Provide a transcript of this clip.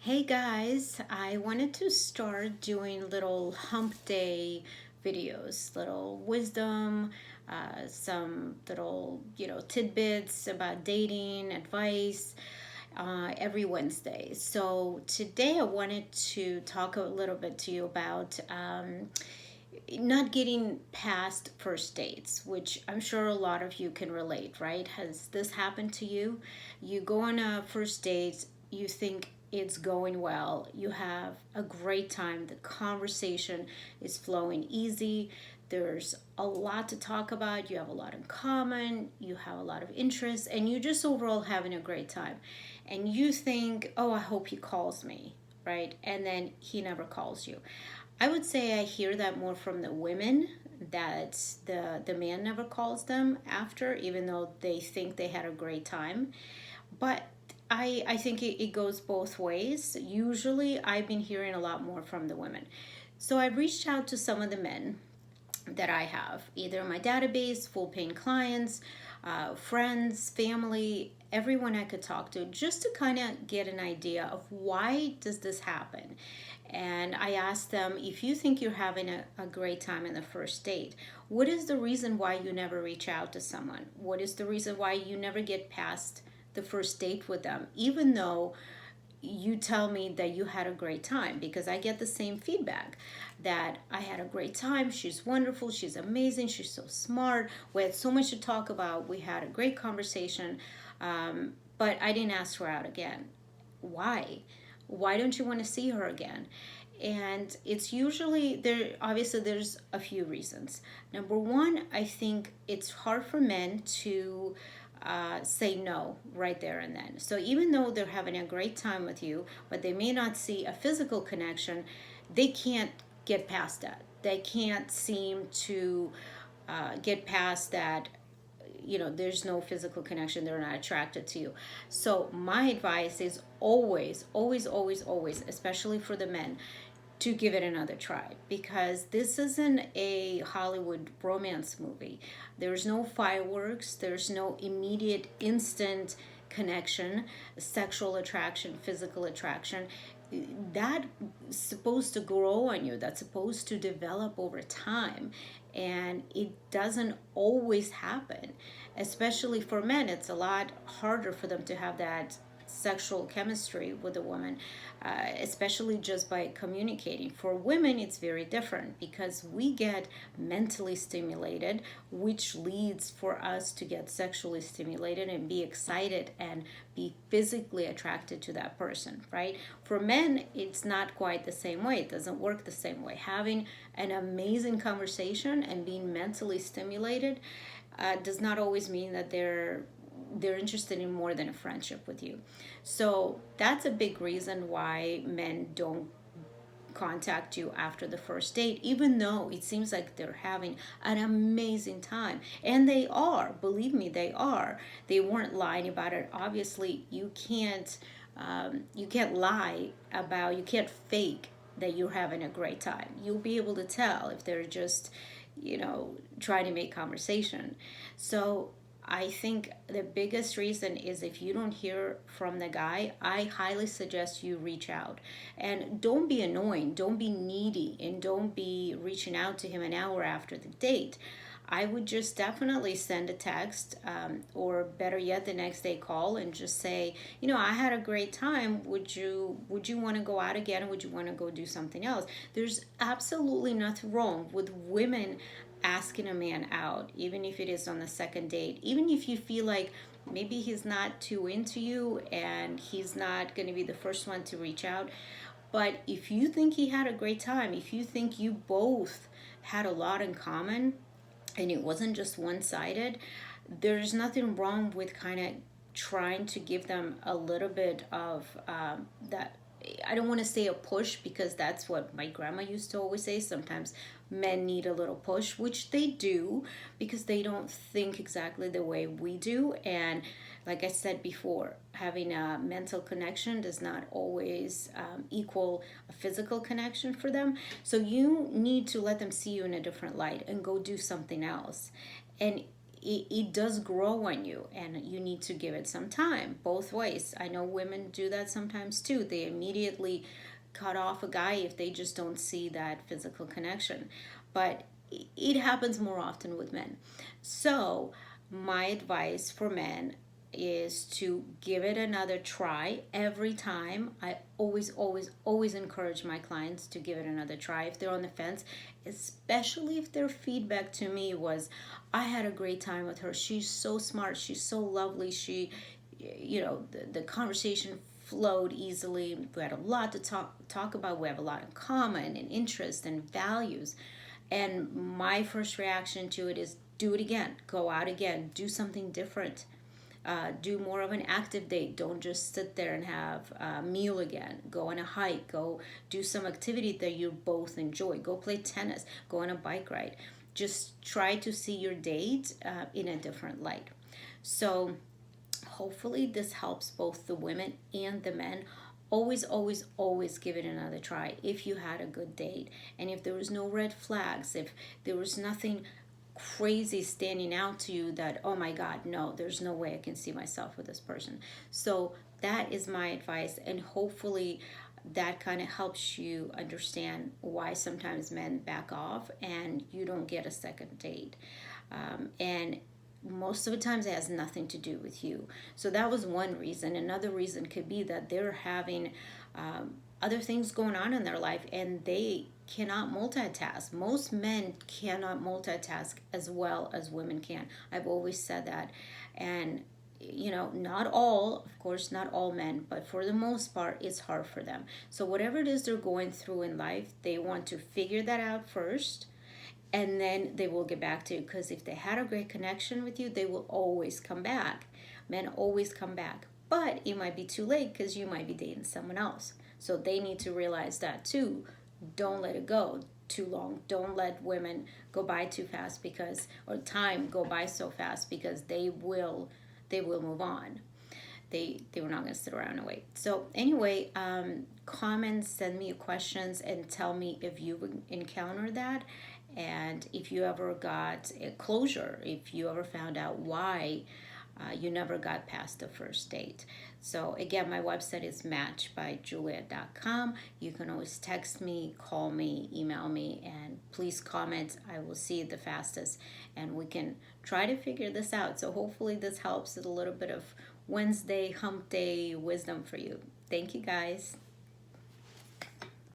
Hey guys, I wanted to start doing little hump day videos, little wisdom, some little, tidbits about dating, advice, every Wednesday. So today I wanted to talk a little bit to you about not getting past first dates, which I'm sure a lot of you can relate, right? Has this happened to you? You go on a first date, you think it's going well, you have a great time, the conversation is flowing easy, there's a lot to talk about, you have a lot in common, you have a lot of interests, and you just overall having a great time. And you think, oh, I hope he calls me, right? And then he never calls you. I would say I hear that more from the women, that the man never calls them after, even though they think they had a great time. But I think it goes both ways. Usually I've been hearing a lot more from the women. So I reached out to some of the men that I have, either my database, full paying clients, friends, family, everyone I could talk to, just to kind of get an idea of why does this happen. And I asked them, if you think you're having a great time in the first date, what is the reason why you never reach out to someone? What is the reason why you never get past the first date with them, even though you tell me that you had a great time? Because I get the same feedback that I had a great time. She's wonderful. She's amazing. She's so smart. We had so much to talk about. We had a great conversation. But I didn't ask her out again. Why? Why don't you want to see her again? And it's usually there. Obviously, there's a few reasons. Number one, I think it's hard for men to say no right there and then. So even though they're having a great time with you, but they may not see a physical connection, they can't get past that. They can't seem to get past that. There's no physical connection, they're not attracted to you. So my advice is always, always, always, always, especially for the men, to give it another try, because this isn't a Hollywood romance movie. There's no fireworks, there's no immediate instant connection, sexual attraction, physical attraction. That's supposed to grow on you, that's supposed to develop over time, and it doesn't always happen. Especially for men, it's a lot harder for them to have that sexual chemistry with a woman, especially just by communicating. For women, it's very different because we get mentally stimulated, which leads for us to get sexually stimulated and be excited and be physically attracted to that person, right? For men, it's not quite the same way. It doesn't work the same way. Having an amazing conversation and being mentally stimulated does not always mean that they're interested in more than a friendship with you. So that's a big reason why men don't contact you after the first date, even though it seems like they're having an amazing time. And they are, believe me, they are. They weren't lying about it. Obviously, you can't lie about, you can't fake that you're having a great time. You'll be able to tell if they're just, trying to make conversation. So I think the biggest reason is, if you don't hear from the guy, I highly suggest you reach out. And don't be annoying, don't be needy, and don't be reaching out to him an hour after the date. I would just definitely send a text, or better yet, the next day call and just say, I had a great time. Would you want to go out again? Would you want to go do something else? There's absolutely nothing wrong with women asking a man out, even if it is on the second date, even if you feel like maybe he's not too into you and he's not going to be the first one to reach out. But if you think he had a great time, if you think you both had a lot in common and it wasn't just one sided, there's nothing wrong with kind of trying to give them a little bit of that. I don't want to say a push, because that's what my grandma used to always say. Sometimes men need a little push, which they do, because they don't think exactly the way we do. And like I said before, having a mental connection does not always equal a physical connection for them. So you need to let them see you in a different light and go do something else. And it does grow on you, and you need to give it some time, both ways. I know women do that sometimes too. They immediately cut off a guy if they just don't see that physical connection. But it happens more often with men. So, my advice for men is to give it another try every time. I always encourage my clients to give it another try if they're on the fence, especially if their feedback to me was, I had a great time with her. She's so smart. She's so lovely. The conversation flowed easily. We had a lot to talk about. We have a lot in common and interest and values. And my first reaction to it is do it again. Go out again. Do something different. Do more of an active date. Don't just sit there and have a meal again. Go on a hike. Go do some activity that you both enjoy. Go play tennis. Go on a bike ride. Just try to see your date in a different light. So hopefully this helps both the women and the men. Always give it another try if you had a good date, and if there was no red flags, if there was nothing crazy standing out to you that, oh my god, no, there's no way I can see myself with this person. So that is my advice, and hopefully that kind of helps you understand why sometimes men back off and you don't get a second date. And most of the times it has nothing to do with you. So that was one reason. Another reason could be that they're having other things going on in their life and they cannot multitask. Most men cannot multitask as well as women can. I've always said that. And not all, of course, not all men, but for the most part, it's hard for them. So whatever it is they're going through in life, they want to figure that out first, and then they will get back to you, because if they had a great connection with you, they will always come back. Men always come back, but it might be too late because you might be dating someone else. So they need to realize that too. Don't let it go too long. Don't let women go by too fast, or time go by so fast, because they will move on. They were not going to sit around and wait. So anyway, comments, send me your questions, and tell me if you encountered that, and if you ever got a closure, if you ever found out why you never got past the first date. So again, my website is matchbyjuliet.com. You can always text me, call me, email me, and please comment. I will see it the fastest, and we can try to figure this out. So hopefully this helps with a little bit of Wednesday hump day wisdom for you. Thank you guys.